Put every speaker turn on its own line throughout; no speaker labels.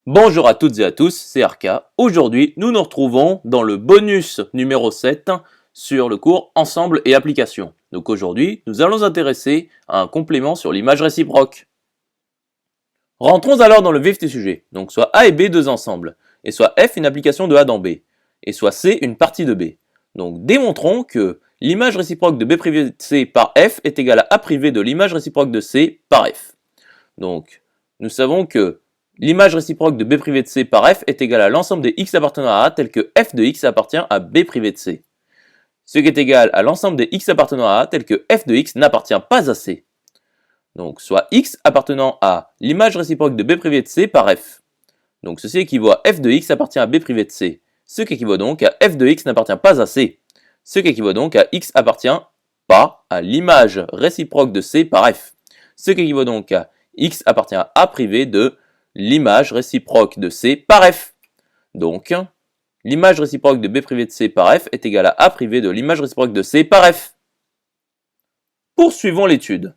Bonjour à toutes et à tous, c'est Arca. Aujourd'hui, nous nous retrouvons dans le bonus numéro 7 sur le cours Ensemble et applications. Donc aujourd'hui, nous allons nous intéresser à un complément sur l'image réciproque. Rentrons alors dans le vif du sujet. Donc soit A et B deux ensembles, et soit F une application de A dans B, et soit C une partie de B. Donc démontrons que l'image réciproque de B privé de C par F est égale à A privé de l'image réciproque de C par F. Donc nous savons que l'image réciproque de B privé de C par F est égale à l'ensemble des x appartenant à A tel que F de x appartient à B privé de C. Ce qui est égal à l'ensemble des x appartenant à A tel que F de x n'appartient pas à C. Donc soit x appartenant à l'image réciproque de B privé de C par F. Donc ceci équivaut à F de x appartient à B privé de C. Ce qui équivaut donc à F de x n'appartient pas à C. Ce qui équivaut donc à x appartient pas à l'image réciproque de C par F. Ce qui équivaut donc à x appartient à A privé de l'image réciproque de C par F. Donc, l'image réciproque de B privé de C par F est égale à A privé de l'image réciproque de C par F. Poursuivons l'étude.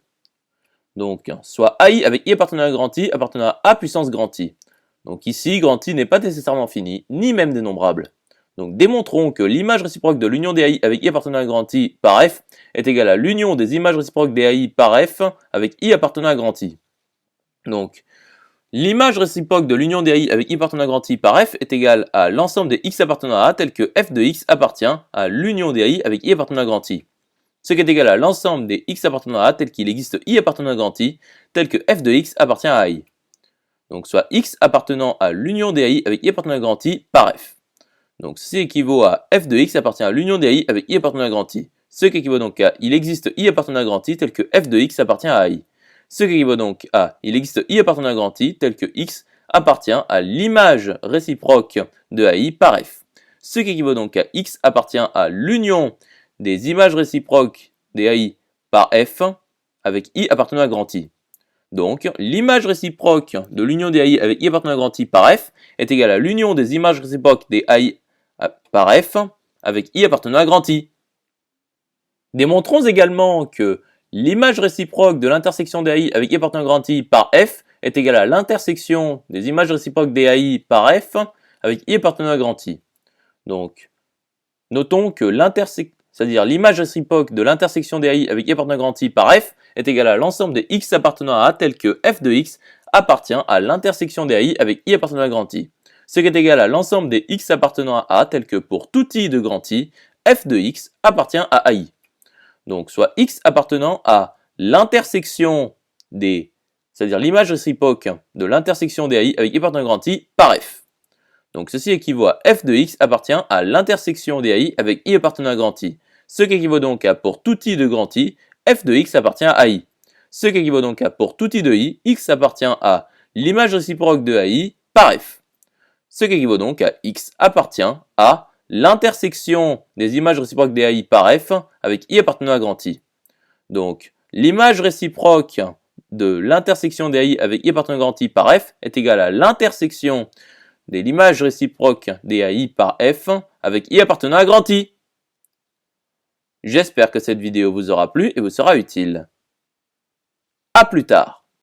Donc, soit AI avec I appartenant à grand I appartenant à A puissance grand I. Donc ici, grand I n'est pas nécessairement fini, ni même dénombrable. Donc démontrons que l'image réciproque de l'union des AI avec I appartenant à grand I par F est égale à l'union des images réciproques des AI par F avec I appartenant à grand I. Donc, l'image réciproque de l'union des I avec I appartenant à grand I par F est égale à l'ensemble des x appartenant à A tel que F de x appartient à l'union des I avec I appartenant à grand I. Ce qui est égal à l'ensemble des x appartenant à A tel qu'il existe I appartenant à grand I tel que F de x appartient à I. Donc soit x appartenant à l'union des I avec I appartenant à grand I par F. Donc ceci équivaut à F de x appartient à l'union des I avec I appartenant à grand I. Ce qui équivaut donc à il existe I appartenant à grand I tel que F de x appartient à I. Ce qui équivaut donc à il existe I appartenant à grand I tel que x appartient à l'image réciproque de AI par F. Ce qui équivaut donc à x appartient à l'union des images réciproques des AI par F avec I appartenant à grand I. Donc, l'image réciproque de l'union des AI avec I appartenant à grand I par F est égale à l'union des images réciproques des AI par F avec I appartenant à grand I. Démontrons également que l'image réciproque de l'intersection des AI avec I appartenant à grand I par F est égale à l'intersection des images réciproques des AI par F avec I appartenant à grand I. Donc, notons que l'image réciproque de l'intersection des AI avec I appartenant à grand I par F est égale à l'ensemble des x appartenant à A tel que F de x appartient à l'intersection des AI avec I appartenant à grand I. Ce qui est égal à l'ensemble des x appartenant à A tel que pour tout I de grand I, F de x appartient à AI. Donc soit x appartenant à l'intersection c'est-à-dire l'image réciproque de l'intersection des AI avec I appartenant à grand I par F. Donc ceci équivaut à F de x appartient à l'intersection des AI avec I appartenant à grand I. Ce qui équivaut donc à pour tout I de grand I, F de x appartient à I. Ce qui équivaut donc à pour tout I de I, x appartient à l'image réciproque de AI par F. Ce qui équivaut donc à x appartient à l'intersection des images réciproques des AI par F avec I appartenant à grand I. Donc, l'image réciproque de l'intersection des AI avec I appartenant à grand I par F est égale à l'intersection de l'image réciproque des AI par F avec I appartenant à grand I. J'espère que cette vidéo vous aura plu et vous sera utile. A plus tard.